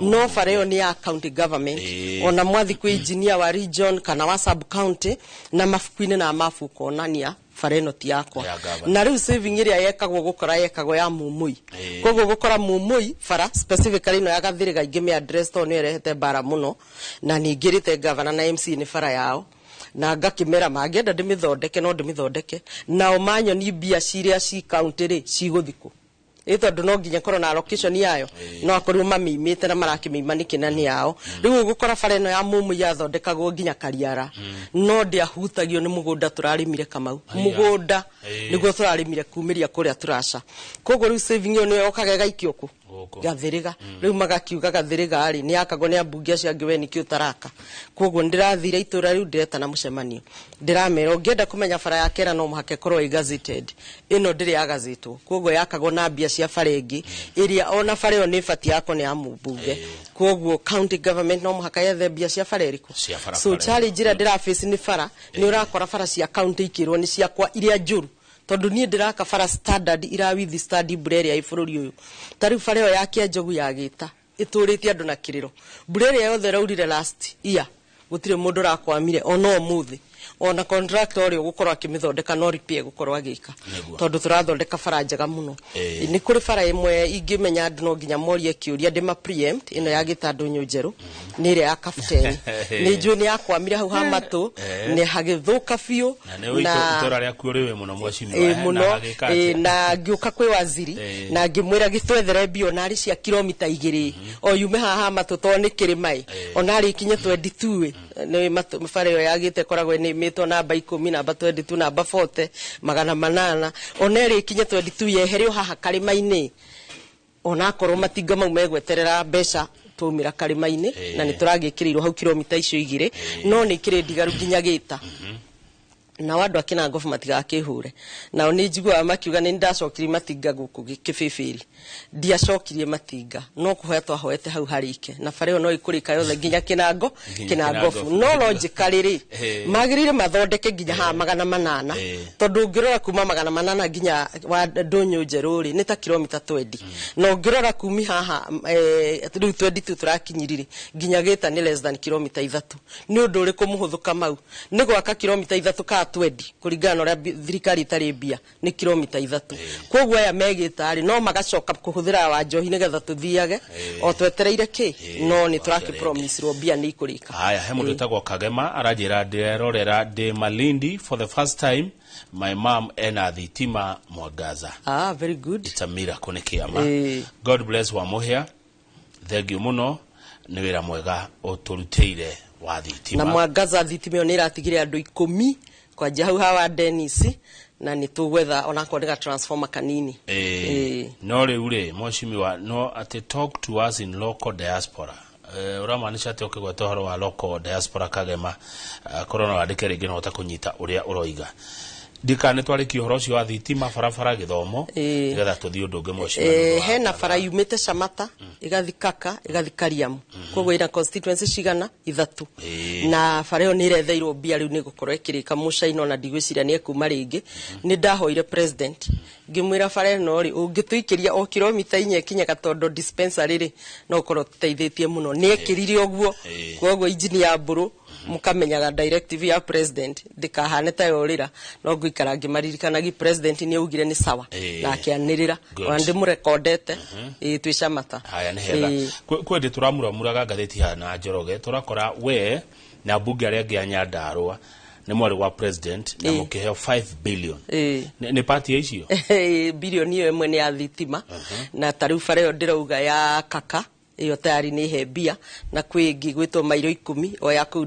no bara yo ni ya county government ona mwathi kwi engineer wa region kana wa sub county na mafukuine na mafuko onania bara ino ti yakwa na riu saving iria yekagwo gukora yekagwo ya Mumui koguo gukora Mumui bara specifically no ya Gathiriga ingime address to ni erehete bara muno na ningirite governor na MC ni bara yao na ngakimera mangenda ndimithondeke no ndimithondeke nao manyo ni bia ciria ci county ri ciguthiku tondu no nginya korwo na allocation yayo no akorwo mamimite na marakimima nikinani yao riu gukora bara ino ya Mumu yathondekagwo nginya Kariara no ndiahutagio ni mugunda turarimire Kamau mugunda niguo turarimire kumiria kuria Turasha koguo riu saving yo no okaga gaikio ku Gathiriga riu magakiuga Gathiriga ari ni akagwo ni ambunge acio angi we nikio taraka koguo ndirathire itura riu ndireta na mucemanio ndiramera ngenda kumenya bara ya Kera no muhake korwo gazetted ino ndiri agazetwo koguo yakagwo na bia cia bara ingi iria ona bara yo ni fati yako ni amubunge koguo county government no muhaka yethe bia cia bara iriku so challenge ira ndira face ni bara ni urakora bara cia county ikirwo ni cia kwa iria njuru tondu nie ndiraka bara standard ira with study bureria ibururi uyu tari bara yo ya Kia Njogu ya Gita ituritie andu na kiriro bureria yothe raurire last year gutire mundu rakwamire ono muthi ona contractor ori gukorwa kimithondeka no repair gukorwa agika tondu turathondeka bara njega muno ni kuri bara imwe ingimenya andu no nginya morie kiuria ndima preempt ino ya Gitandu Nyeru ni ire ya captain ni juni yakwamire hau ha matu ni hagithuka biu na itora ria kuriwe muno mwacini na ngiuka kwi waziri na ngimwira gitwethere bio nari cia kilomita 2 o yume ha matu to ni kirimai onari kinye 22 ni bara yo yagite koragwo ni mito namba 10 namba 22 namba 40 800 oneri kinye 22 yeherio haha karima-ini ona korwo matinga mau megweterera mbeca tumira karima-ini na ni turagikirirwo hau kilomita icio 2 no ni kire ndigaru ginya Gita na wandu akina ngofu matigakihure na ni njigwa makiuga ni ndacokiri matinga guku Kibibiri ndiacokirie matinga no kuhetwa hoete hau harike na bara yo no ikurika yothe nginya kinangofu no logically ri magirire mathondeke nginya ha 800 tondu ngirora kuma 800 nginya wa Ndonyo Njeru ri ni ta kilomita 20 no ngirora kumi haha riu 22 turakinyirire nginya Gita ni less than kilomita 3 ni undu uri kumuhuthuka mau ni gwaka kilomita 3 ka twendi kuringana na thirikari itari mbia ni kilomita 3 koguo aya megitari no magacoka kuhuthira wa njohi nigetha tuthiage o twetereire ki no ni turaki promise ro mbia ni ikurika. Haya he mundu tagwo Kagema arajira ndirorera de Malindi for the first time my mom ena thitima Mwangaza. Very good. It's a miracle nikiama. God bless wa muhia. Thank you muno ni wira mwega uturuteire wa thitima. Na Mwangaza thitima ni iratigire andu 10 kwa jau hawa Dennis na ni tugwetha ona kodega transformer kanini. No riure mwashimiwa no ate talk to us in local diaspora. Uramanisha ati okigweta horo wa local diaspora Kagema korona wadike ringi no utakunyita uria uroiga. Dikane twari kihoro cio wa thitima farafara githomo igatha tuthio ndunge mwashimiwa. Hena fara yumite Shamata igathi Kaka igathi Kariam koguo ira constituency cigana 3 na fara yo ni iretheirwo mbia riu ni gukorwo ikirika mucaino na ndigwiciria ni ekuma ringi ni ndahoire president ngimwira fara no ri ungituikiria o kilomita 4 kinyaga tondo dispensary ri no ukorwo tuteithĩtie muno ni ekirire oguo koguo engineer Mburu mukamenyaga directive ya president ndikahane ta yorira no gwikara ngimaririkanaga president ni ugire ni sawa na akianirira wandi murekordete twi Shamata. Haya ni hega kwende turamuramuraga ngatheti hana Njoroge turakora we na bunge aria ngianyandarwa ni mwari wa president na mukiheo 5 billion ni party icio billion iyo imwe ni ya thitima na tariu fare yo ndirauga ya Kaka iyo tayari ni hebia na kwingi gwitwo mairo 10 o ya ku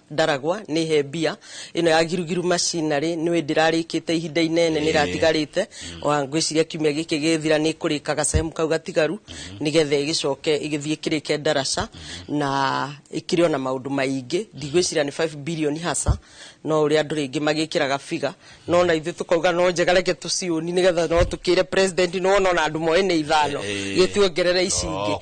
Daragwa ni hebia ino ya girugiru machinery ni we ndirarikite ihinda inene ni ratigarite o ngwiciria kimya giki githira ni kurikaga sehemu kau gatigaru nigethe igicoke igithie kirike darasha na ikirio na maundu maingi ndigwiciria ni 5 billion hasa no uri andu ringi magikiraga figa no na ithu tukauga no njegareke tucioni nigetha no tukire president no na andu moe ni 5 gituongerere icingi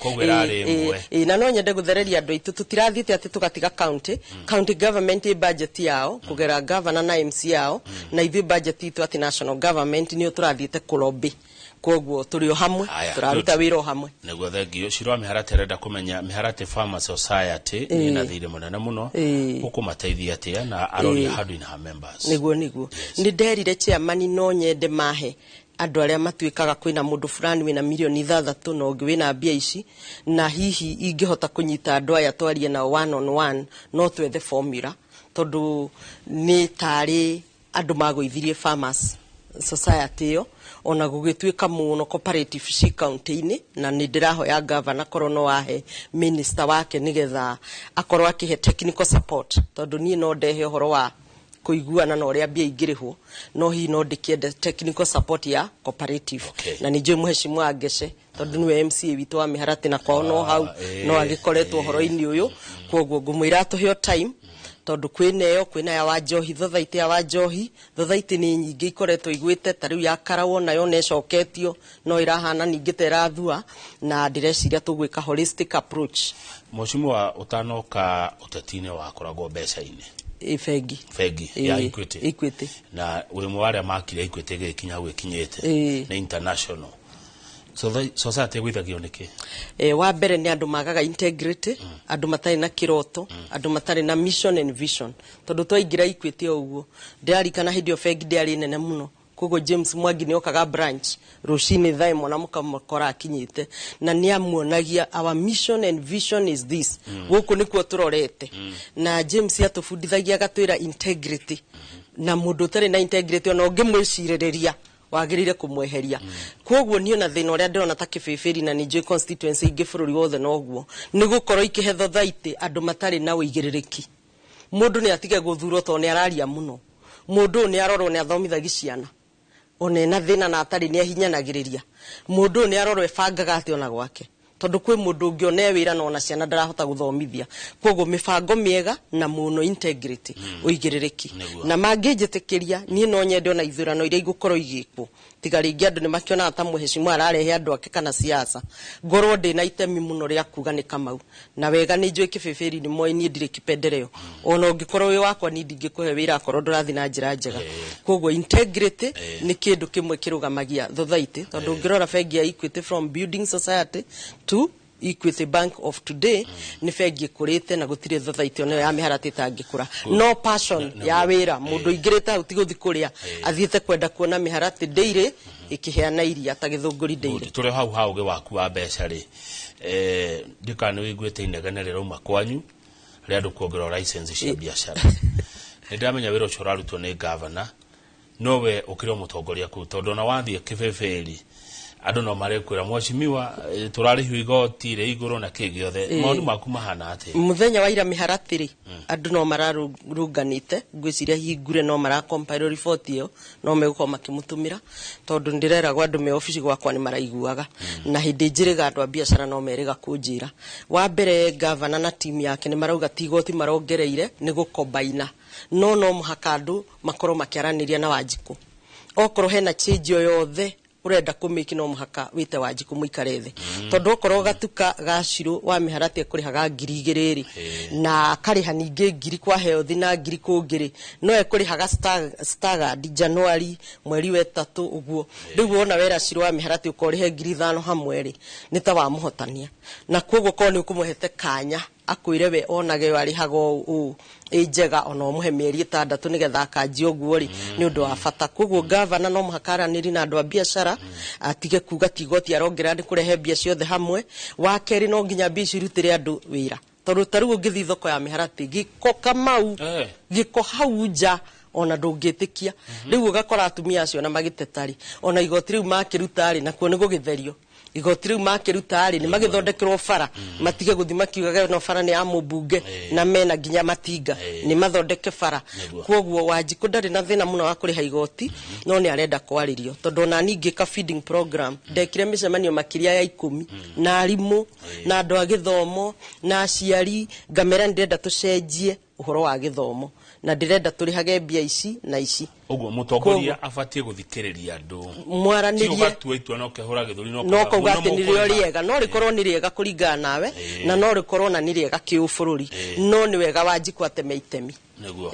na no nyende guthereria andu itu tutirathiite ati tugatiga county government budget yao kugera governor na MC yao na ithu budget itu ati national government ni turathiite kulobi koguo turi o hamwe turaruta wiro hamwe neguo thengio ciro miharate renda kumenya miharate Farmer Society ni na thire munene muno ukumateithia atia na arori handu ina members neguo ni nderire chairman no nyende mahe andu aria matuikaga kwina mundu fulani wina milioni 6 no ngi wina mbia ici na hihi ingihota kunyita andu aya twarie na 1 on 1 no twethe formula tondu ni tari andu magoithirie Farmers Society yo ona gugituika muno cooperative ci county-ini na ni ndirahoya governor korono wahe minister wake nigetha akorwo akihe technical support tondu ni no ndehe horo wa kuiguana na uria mbia ingirihwo no hi no ndikiende technical support ya cooperative na ni je muheshimwa Ngece tondu niwe MCA witu wa miharati na kwao no hau no agikoretwo horo-ini uyu koguo ngumwira tuhio time tondu kwina ya Wanjohi thothaiti ya Wanjohi thothaiti ni nyingi ikoretwo igwite tariu ya Karawo nayo necoketio no irahana ningi terathua na direciria tugwika holistic approach. Mheshimiwa utanoka utetine wa koragwo mbeca-ini fegi ya Equity na we mware makire Equity gikinya gwikinyete na international society gwithagio niki wa mbere ni andu magaga integrity andu matari na kiroto andu matari na mission and vision tondu twaingira Equity oguo ndirarikana hindi o fegi ndiari nene muno kogo James Mwangi ni okaga branch rushini thai mwana mukamukora akinyite na ni amuonagia our mission and vision is this guku nikuo turorete na James atufundithagia gatwira integrity na mundu tari na integrity ona ngimwicirereria wagirire kumweheria koguo ni ona thina uria ndirona ta kibibiri na nije constituency ingi bururi wothe noguo ni gukorwo ikihetho thaiti andu matari na uigiririki mundu ni atige guthuro to ni araria muno mundu ni arorwo ni athomithagia ciana one na thina na atari ni ahinyanagiriria mundu ni arorwo ebangaga ati ona gwake tondu kwi mundu ngione wira na ona ciana ndarahota guthomithia koguo mibango miega na muno integrity uigiririki na mangijitikiria ni no nyende ona ithurano iria igukorwo igikwo tiga ringi andu ni makiona ta muheshimiwa ararehe andu ake kana siasa ngorwo ndi na itemi muno ria kuga ni Kamau na wega ni njui kibibiri ni moi ni ndire kipendereo ona ungikorwo wi wakwa ni ndingikuhe wira akorwo ndurathi na njira njega koguo integrity ni kindu kimwe kirugamagia thothaiti tondu ngirora fegi ya Equity from building society to Equity Bank of today ni bengi kurite na gutire thothaitio no ya miharati tangikura no passion ya wira mundu ingirite hau tiguthi kuria athiete kwenda kuona miharati daily ikiheana iria ta githunguri daily tule hau ge waku wa mbeca ri ndikane wiguite inegene rero makwanyu ria ndu kuongerera license cia biashara ndamenya wira ucio rarutwo ni governor nowe ukire mutongoria ku tondu na wathie kibeberi andu no marekwira mwashimiwa turarihio igoti ri iguru na kigiothe maundu maku mahana ati muthenya wa ira miharatiri andu no mararunganite ngwiciria hingure no mara compile report iyo no meguko makimutumira tondu ndirera gwa andu me office gwakwa ni maraiguaga na hindi njiriga andu a biashara no meriga kunjira wa mbere governor na team yake ni marauga tigoti marongereire ni gukombaina no muhaka andu makoro makiaraniria na Wanjiku okoro hena change yothe urenda kumiki no muhaka wite Wanjiku muikarethe tondu okoro gatuka gaciru wa miharati kurihaga 2,000 na kariha ninge 1,000 kwa health na 1,000 kungiri no ekurihaga staggered January mweri wa 3 uguo riu wona wera ciru wa miharati ukorihe 5,000 hamwe ri ni ta wa muhotania na koguo ko ni ukumuhete kanya akwire we onage wari hago ejega ono muhe mieri 6 nigetha akanji oguo ri ni undu wa bata koguo governor no muhakaraniri na andu a biashara atige kuga tigoti arongera ndi kurehe bia ciothe hamwe wa keri no nginya bia cirutire andu wira tondu taru ungithi thoko ya miharati giko kamau giko hauja ona ndungitikia riu ugakora atumia acio na magitetari ona igoti riu makirutari na kuo ni gugitherio igoti riu makirutari ni magithondekerwo bara matige guthima kiugaga no bara ni ya mubunge na mena nginya matinga ni mathondeke bara koguo Wanjiku ndari na thina muno wa kuriha igoti no ni arenda kwaririo tondu na ningi ka feeding program ndekire micemanio makiria ya 10 na arimu na andu a githomo na aciari ngamera ndenda tucenjie uhoro wa githomo na ndirenda turihage mbia ici na ici uguo mutongoria afatie guthikiriria andu mwaranirie tuitwa no kehura githuri no kuga ati nirio riega no rikorwo ni riega kuringana nawe na no rikorwo na ni riega kiubururi no ni wega Wanjiku ateme itemi neguo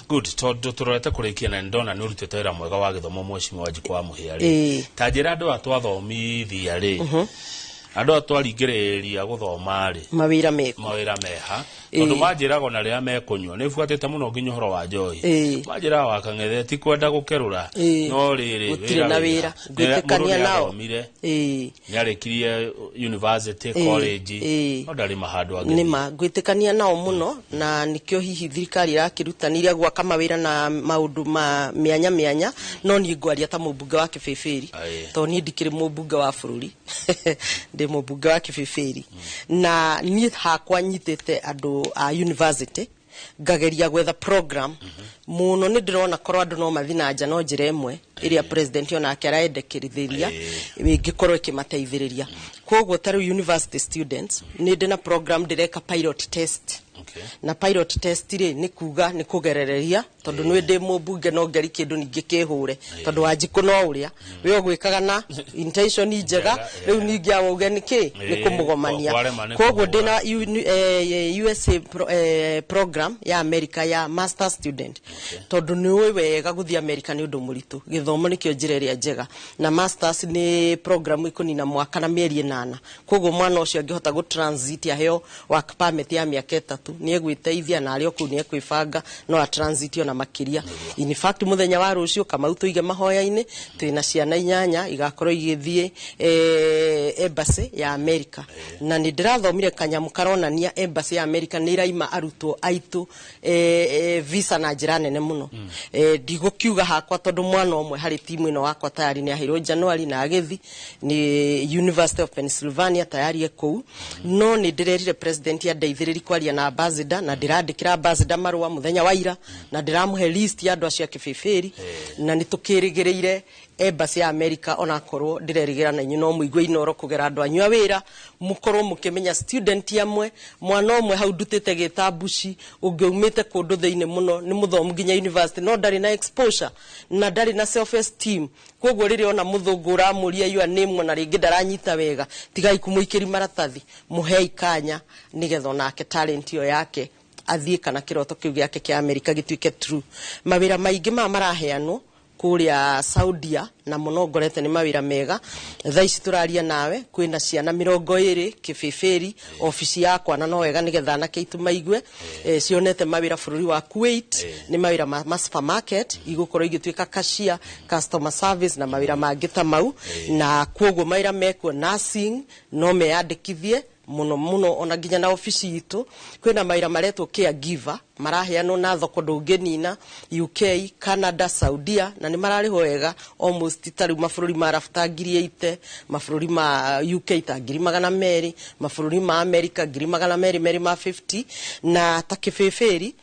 good tondu turorete kurikia na ndona ni urutete wira mwega wa githomo mweshimi Wanjiku wa muhiari ta njira andu atwathomithia ri andu atwaringiriria guthoma ri mawira meha tondu manjirago na ria mekunywa ni fuatete muno nginya horo wa njoi manjira wa kang'ethe ti kwenda gukerura no riri gutire na wira gwitikania nao ni arikirie university college no ndari mahandu angi ni ma gwitikania nao muno na nikio hihi thirikari irakirutanire gwaka mawira na maundu ma mianya no ni ngwaria ta mubunge wa Kibeberi to ni ndikire mubunge wa bururi ndi mubunge wa Kibeberi na ni hakwa nyitete andu a university ngageria gwetha program muno ni ndirona korwa andu no mathina nja no njira imwe iria president ona akiraendekirithiria ingikorwo ikimateithiriria koguo taru university students ni ndina program ndireka pilot test na pilot test ri ni kuga ni kugerereria tondu ni ndi mubunge no ngeri kindu ningi kihure tondu Wanjiku no uria we ogwikaga na intention njega riu ningi awuge niki ni kumugomania koguo ndina USA program ya America ya master student tondu ni wega guthi America ni undu muritu githomo nikio njireria njega na masters ni program ikunina mwaka na mieri 8 koguo mwana ucio angihota go transit aheo work permit ya miaka 3 ni egwiteithia na ari oku ni ekwibanga no a transit na makiria in fact muthenya wa rucio kama utuige mahoya-ini twina ciana 8 igakorwo igithie embassy ya America na ni ndirathomire kanyamu karonania embassy ya America ni iraima arutwo aitu visa na njira nene muno ndigukiuga hakwa tondu mwana omwe hari timu ino wakwa tayari ni ahirwo January na agithi ni University of Pennsylvania tayari ekou no ni ndirerire president ya ndeithiriri kwaria na ambassador na ndirandikira ambassador marua muthenya wa ira na ndiramuhe list ya andu acia Kibeberi na nitukirigireire embassy ya America ona korwo ndirerigira na inyu no muigwe inoro kugera andu anywa wira mukorwo mukimenya student yamwe mwana omwe hau ndutite gitambuci ungiumite kundu theine muno ni muthomu nginya university no ndari na exposure na ndari na self esteem koguo riri ona muthungura muria your name na ringi ndaranyita wega tigai kumuikiri maratathi muhei kanya nigetha nake talent yo yake athie kana kiroto kiu giake kia America gituike true mawira maingi maraheanwo kuria Saudia na muno ngorete ni mawira mega thaa ici turaria nawe kwina ciana 20 kibibiri ofisi yakwa na no wega nigetha na keitu maigwe cionete mawira bururi wa Kuwait ni mawira ma supermarket igukorwo igituika cashier customer service na mawira mangita mau na kwoguo mawira mekwo nursing no meyandikithie muno ona ginya na ofisi itu kwina mawira maretwo caregiver maraheanwo na thoko ndungenina UK Canada Saudia na ni marariho wega almost tari mafururi marafuta ngiri 8 mafururi ma UK ta ngiri 200 mafururi ma America ngiri 200 ma 50 na takifeferi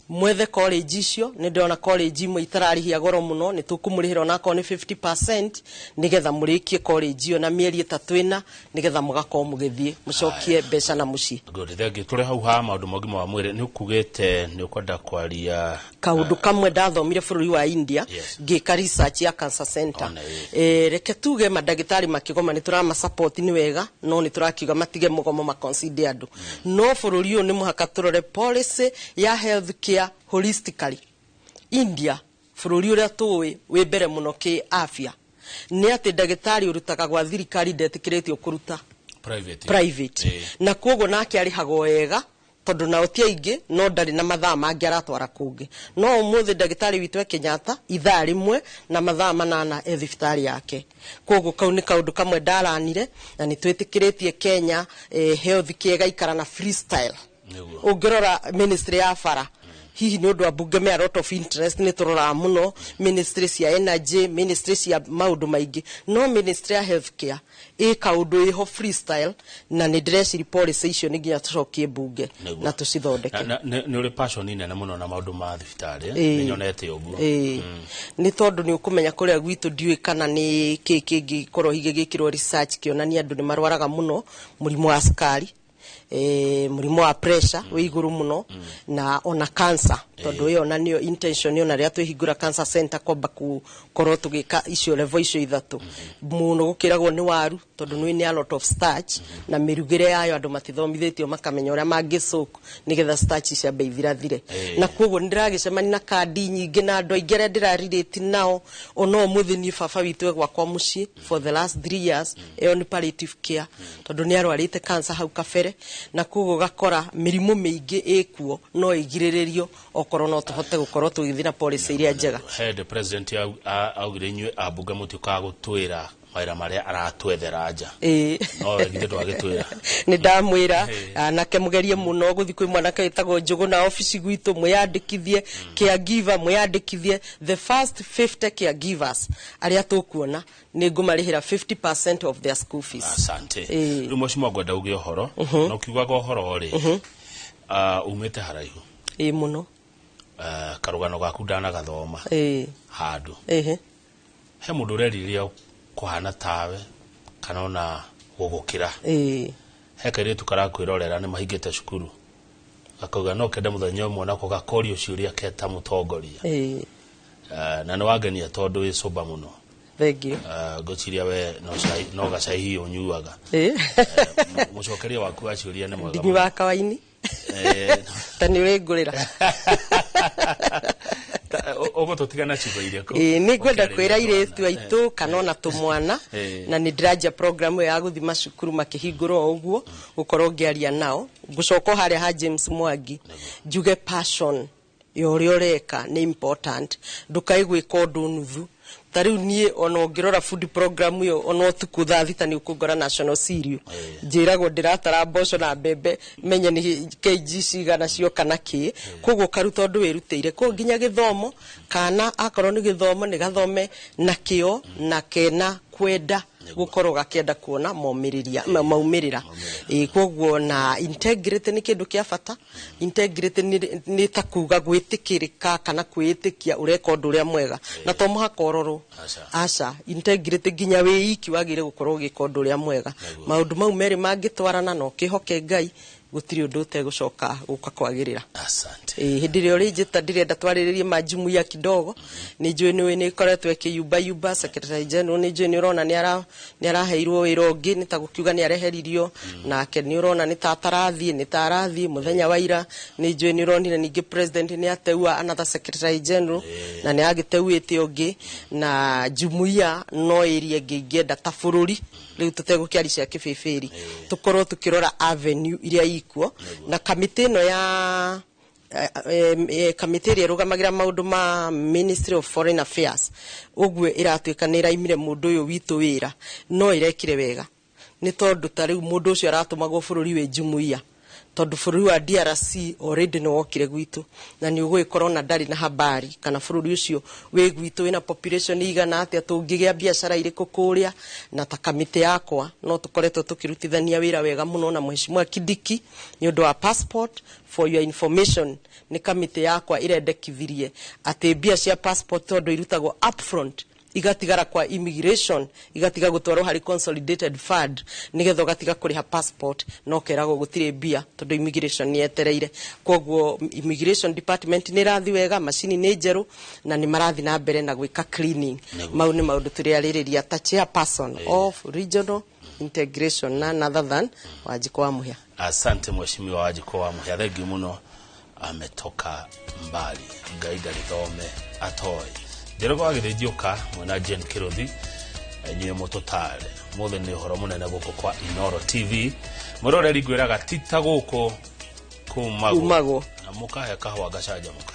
mwethe college icio ni ndona college imwe itararihia goro muno ni tukumurihira onako ni 50% nigetha murikie college iyo na mieri 3 ina nigetha mugakorwo mugithie mucokie mbeca na muci good thengi turi hau ha maundu mogima wa mwire ni ukugite ni ukwenda kwaria kaundu kamwe ndathomire bururi wa India ngika research ya cancer center reke tuge madagitari makigoma ni turama support ni wega no ni turakiuga matige mugomo ma consider andu no bururi uyu ni muhaka turore policy ya health care holistically India bururi uria tuwi wi mbere muno ki afya ni ati dagitari urutaga gwa thirikari ndetikiritio kuruta private na kwogo nake ari hago wega tondu na otia ingi no ndari na mathaa mangi aratwara kungi no umuthi dagitari witu Kenyatta ithaa rimwe na mathaa 8 thibitari yake kwogo kau ni kaundu kamwe ndaranire na ni twitikiretie Kenya health care ikara na freestyle ungirora ministry ya fara hihi ni undu abunge me a lot of interest ni turora muno ministry cia energy ministry cia maundu maingi no ministry ya healthcare kaundu iho freestyle na ni dress policy icio ni nginya tucokie bunge na tucithondeke ni uri passion ine na muno na maundu ma thibitari ni nyonete uguo ni tondu ni ukumenya kuria gwitu ndiwe kana ni kingi korwo higigikirwo research kionania andu ni marwaraga muno murimu wa sukari murimu wa pressure we iguru muno na ona cancer tondu yo na niyo intention yo na ria twihingura cancer center kwamba kukorwo tugika icio level icio ithatu muno gukiragwo ni waru tondu ni a lot of starch na mirugire yayo andu matithomithitio makamenya uria mangicuku nigetha starch cia beithirathire na kwogo ndiragicemani na kadi nyingi na andu aingere ndiraririti nao ono muthi ni baba witu gwakwa muci for the last 3 years ni palliative care tondu ni arwarite cancer hau kabere na kwogo gakora mirimu mingi ikuo no igiriririo okorwo no tuhote gukorwo tugithina policy iria njega head president augire nywe abunga mutuka gutwira maira maria aratwethera nja no ngithe twagitwira ni ndamwira nake mugerie muno guthi kwi mwanake witagwo Njugu na office gwitu mwiyandikithie caregiver mwiyandikithie the first 50 caregivers aria tukuona ni ngumarihira 50% of their school fees asante rumo cimo gwenda uge ohoro no kiugaga ohoro ri umete haraihu muno karugano gaku ndana gathoma handu he mundu reriria kuhana tawe kana ona gugukira hekere tukarakwirorera ni mahingite cukuru akauga no kenda muthenya umwe nako gakorio ciuria keta mutongoria na no wagenia tondu wi soba muno thank you gochiria we no gacai unyuaga mucokeria waku aciuria ni mwega ndinyu wa kawaini tani urengurira ogo tutigana cibaire ko ni gwenda kwira iretu aitu kana ona tumwana na ni ndiraja program ya guthima cukuru makihinguro uguo gukorwo ngiaria nao gucoko haria ha James Mwangi njuge passion yori oreka ni important ndukaigwe kondu nuthu tariu nie ono ngirora food program yo ono tukutha thita ni ukugora national cereal njiragwo ndiratara mboco na mbembe menye ni kg cigana cio kana ki koguo karuta ndu wirutire ko nginya githomo kana akorwo ni githomo ni gathome na kio na kena kwenda gukorwo gakienda kuona maumirira koguo na integrity ni kindu kia bata integrity ni takuga gwitikirika kana kwitikia ureka undu uria mwega na to muhaka ororo aca integrity ginya wiki wagire gukorwo gika undu uria mwega maundu mau meri mangitwarana no kihoke Ngai gutiri undu utegucoka guka kwagirira. Asante. Hindi rio rinjita ndirenda twariririe majumuia kidogo ni njui ni koretwo ikiyumba secretary general ni njui ni urona ni araheirwo wira ungi ni ta gukiuga ni areheririo nake ni urona ni ta atarathie muthenya wa ira ni njui ni uronire ningi president ni ateua another secretary general na ni agiteuite ungi na jumuia no irie ngienda ta bururi riu tutegukiaricia kibibiri tukorwo tukirora avenue iria ikuo na kamiti no ya kamiti ria rugamagira maundu ma Ministry of Foreign Affairs ogwe iratuika ni iraimire mundu uyu witu wira no irekire wega ni tondu ta riu mundu ucio aratumagwo bururi we jumuia tondu bururi wa DRC already no wokire gwitu na ni ugwikorwo na ndari na habari kana bururi ucio we gwitu wina population igana atia tungigia biashara iriku kuria na ta kamiti yakwa no tukoretwo tukirutithania wira wega muno na mheshimiwa Kidiki ni undu wa passport. For your information ni kamiti yakwa irendekithirie ati bia cia passport tondu irutagwo upfront igatigara kwa immigration igatiga gutwarwo hari consolidated fund nigetho gatiga kuriha passport no keragwo gutire bia tondu immigration ni etereire kogwo immigration department ni rathi wega machine ni njeru na ni marathi na mbere na gwika cleaning mau ni maundu turiaririria ta chairperson of regional integration na other than Wajiko wa Muhia. Asante mheshimiwa Wajiko wa Muhia, thegi muno, ametoka mbali gaida lithome atoi ndirego agithioka mwana Jen Kirothi enye mototale mothe ni horo munene guko kwa Inoro TV muroreri gwiraga tita guko kumago na mukahe kahwa gacaja muka